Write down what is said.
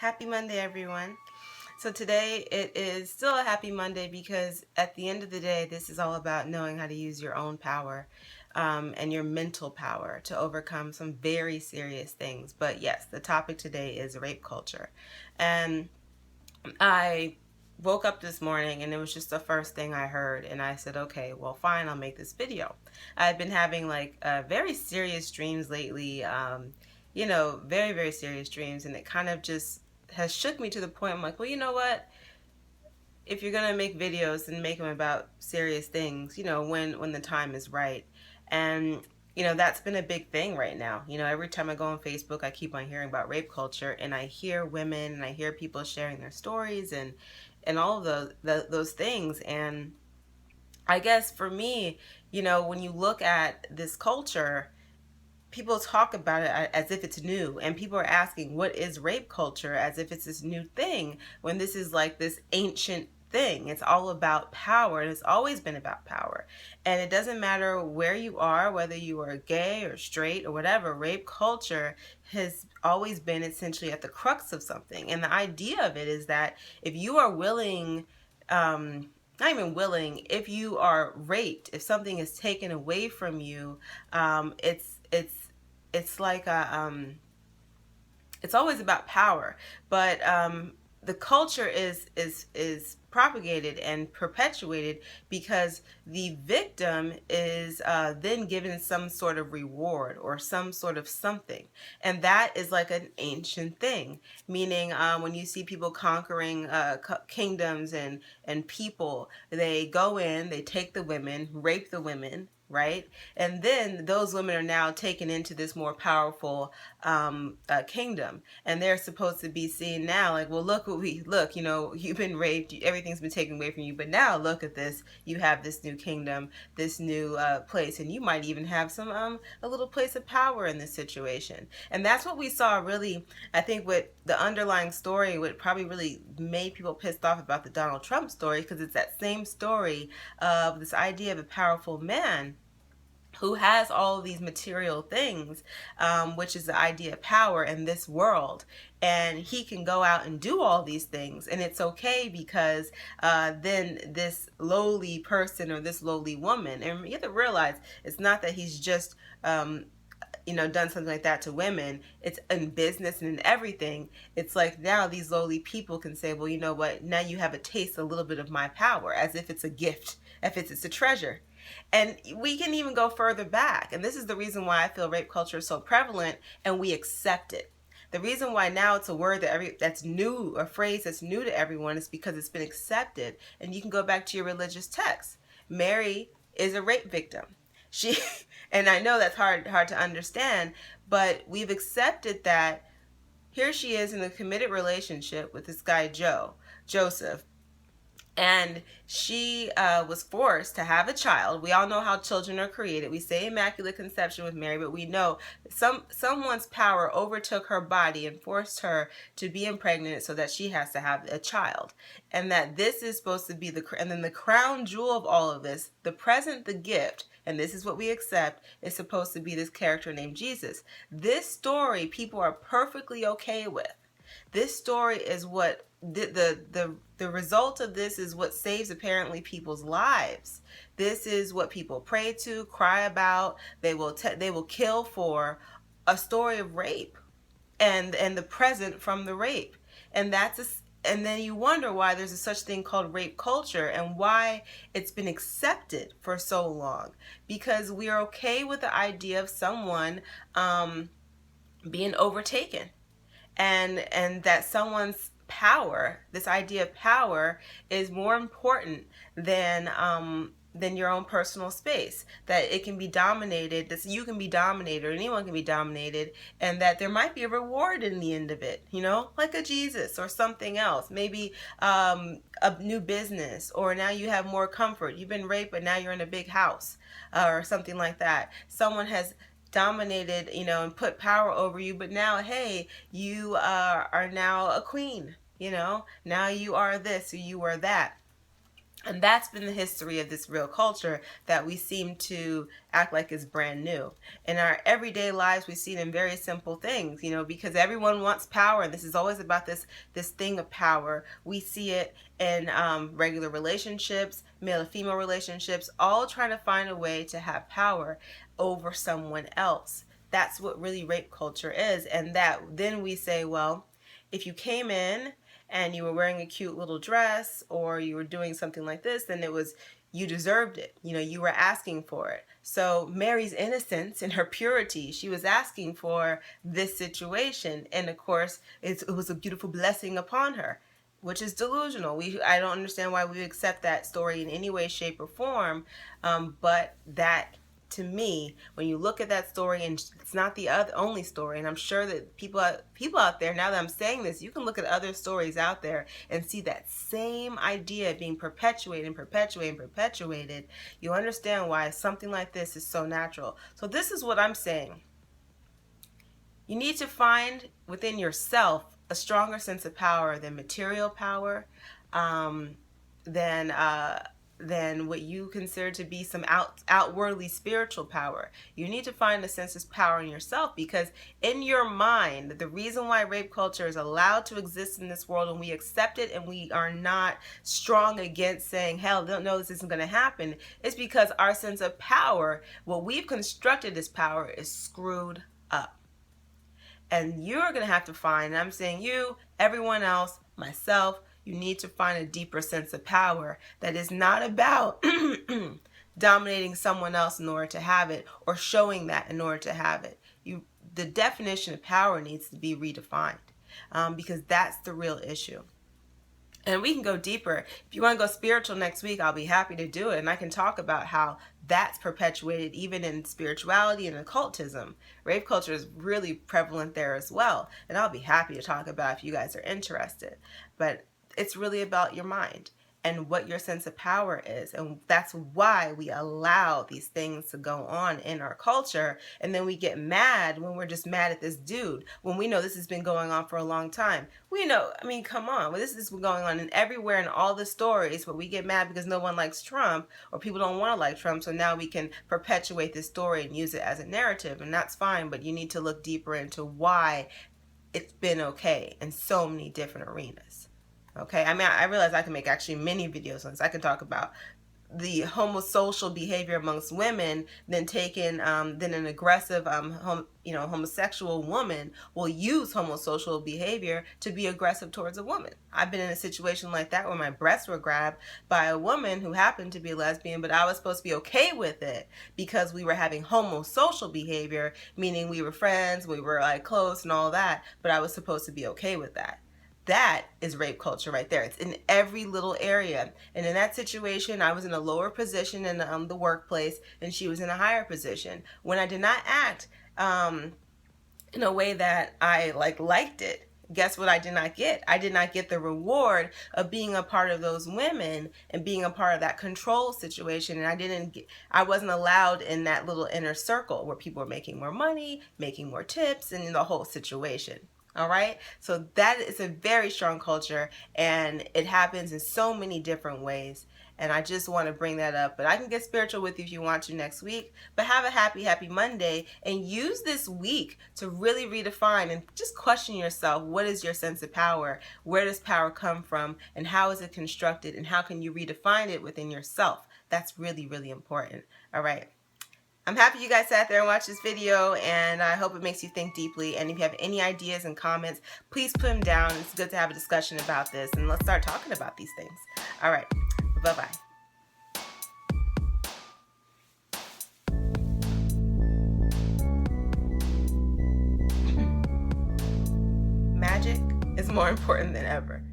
Happy Monday, everyone. So today it is still a happy Monday because at the end of the day, this is all about knowing how to use your own power and your mental power to overcome some very serious things. But yes, the topic today is rape culture. And I woke up this morning and it was just the first thing I heard, and I said, okay, well, fine, I'll make this video. I've been having like very serious dreams lately, very, very serious dreams, and it kind of just has shook me to the point I'm like, well, you know what? If you're gonna make videos, then make them about serious things, when the time is right. And that's been a big thing right now. Every time I go on Facebook, I keep on hearing about rape culture, and I hear women and I hear people sharing their stories and all of those things. And I guess for me, when you look at this culture, people talk about it as if it's new, and people are asking what is rape culture as if it's this new thing, when this is like this ancient thing. It's all about power, and it's always been about power. And it doesn't matter where you are, whether you are gay or straight or whatever, rape culture has always been essentially at the crux of something. And the idea of it is that if you are willing, not even willing, if you are raped, if something is taken away from you, it's like it's always about power. But the culture is propagated and perpetuated because the victim is then given some sort of reward or some sort of something, and that is like an ancient thing. Meaning, when you see people conquering kingdoms and people, they go in, they take the women, rape the women, right? And then those women are now taken into this more powerful kingdom, and they're supposed to be seen now like, well, look, you've been raped, everything's been taken away from you, but now look at this, you have this new kingdom, this new place, and you might even have some a little place of power in this situation. And that's what we saw, really. I think what the underlying story, what probably really made people pissed off about the Donald Trump story, because it's that same story of this idea of a powerful man who has all of these material things, which is the idea of power in this world. And he can go out and do all these things, and it's okay because then this lowly person or this lowly woman, and you have to realize it's not that he's just done something like that to women. It's in business and in everything. It's like now these lowly people can say, well, you know what? Now you have a taste, a little bit of my power, as if it's a gift, if it's a treasure. And we can even go further back. And this is the reason why I feel rape culture is so prevalent and we accept it. The reason why now it's a word that's new, a phrase that's new to everyone, is because it's been accepted. And you can go back to your religious text. Mary is a rape victim. She, and I know that's hard to understand, but we've accepted that here she is in a committed relationship with this guy Joseph, and she was forced to have a child. We all know how children are created. We say immaculate conception with Mary, but we know someone's power overtook her body and forced her to be impregnated so that she has to have a child. And that this is supposed to be and then the crown jewel of all of this, the present, the gift, and this is what we accept, is supposed to be this character named Jesus. This story people are perfectly okay with. This story is what the result of this is what saves apparently people's lives. This is what people pray to, cry about. They will kill for a story of rape and the present from the rape. And and then you wonder why there's a such thing called rape culture and why it's been accepted for so long. Because we are okay with the idea of someone being overtaken, and that someone's power, this idea of power, is more important than your own personal space. That it can be dominated, that you can be dominated, or anyone can be dominated, and that there might be a reward in the end of it, like a Jesus or something else. Maybe a new business, or now you have more comfort. You've been raped, but now you're in a big house, or something like that. Someone has dominated, and put power over you, but now, hey, you are now a queen, now you are this or you are that. And that's been the history of this real culture that we seem to act like is brand new. In our everyday lives, we see it in very simple things, because everyone wants power. And this is always about this thing of power. We see it in regular relationships, male and female relationships, all trying to find a way to have power over someone else. That's what really rape culture is. And that then we say, well, if you came in and you were wearing a cute little dress or you were doing something like this, then you deserved it. You were asking for it. So Mary's innocence and her purity, she was asking for this situation. And of course, it was a beautiful blessing upon her, which is delusional. I don't understand why we accept that story in any way, shape, or form. But that, to me, when you look at that story, and it's not the only story, and I'm sure that people out there, now that I'm saying this, you can look at other stories out there and see that same idea being perpetuated and perpetuated and perpetuated. You understand why something like this is so natural. So this is what I'm saying. You need to find within yourself a stronger sense of power than material power, than what you consider to be some outwardly spiritual power. You need to find a sense of power in yourself, because in your mind, the reason why rape culture is allowed to exist in this world and we accept it and we are not strong against saying, hell, no, this isn't going to happen, is because our sense of power, what we've constructed as power, is screwed up. And you're going to have to find, and I'm saying you, everyone else, myself, you need to find a deeper sense of power that is not about dominating someone else in order to have it, or showing that in order to have it. The definition of power needs to be redefined, because that's the real issue. And we can go deeper. If you want to go spiritual next week, I'll be happy to do it. And I can talk about how that's perpetuated even in spirituality and occultism. Rape culture is really prevalent there as well. And I'll be happy to talk about it if you guys are interested. But it's really about your mind and what your sense of power is. And that's why we allow these things to go on in our culture. And then we get mad when we're just mad at this dude, when we know this has been going on for a long time. We know, I mean, come on. Well, this is going on in everywhere in all the stories, but we get mad because no one likes Trump, or people don't want to like Trump. So now we can perpetuate this story and use it as a narrative. And that's fine, but you need to look deeper into why it's been okay in so many different arenas. Okay, I mean, I realize I can make actually many videos on this. I can talk about the homosocial behavior amongst women, then an aggressive homosexual woman will use homosocial behavior to be aggressive towards a woman. I've been in a situation like that where my breasts were grabbed by a woman who happened to be a lesbian, but I was supposed to be okay with it because we were having homosocial behavior, meaning we were friends, we were like close and all that, but I was supposed to be okay with that. That is rape culture right there. It's in every little area. And in that situation, I was in a lower position in the workplace, and she was in a higher position. When I did not act in a way that I liked it, guess what I did not get? I did not get the reward of being a part of those women and being a part of that control situation. And I wasn't allowed in that little inner circle where people were making more money, making more tips, and in the whole situation. All right. So that is a very strong culture, and it happens in so many different ways. And I just want to bring that up. But I can get spiritual with you if you want to next week. But have a happy Monday, and use this week to really redefine and just question yourself. What is your sense of power? Where does power come from? And how is it constructed? And how can you redefine it within yourself? That's really, really important. All right. I'm happy you guys sat there and watched this video, and I hope it makes you think deeply. And if you have any ideas and comments, please put them down. It's good to have a discussion about this, and let's start talking about these things. All right. Bye-bye. Magic is more important than ever.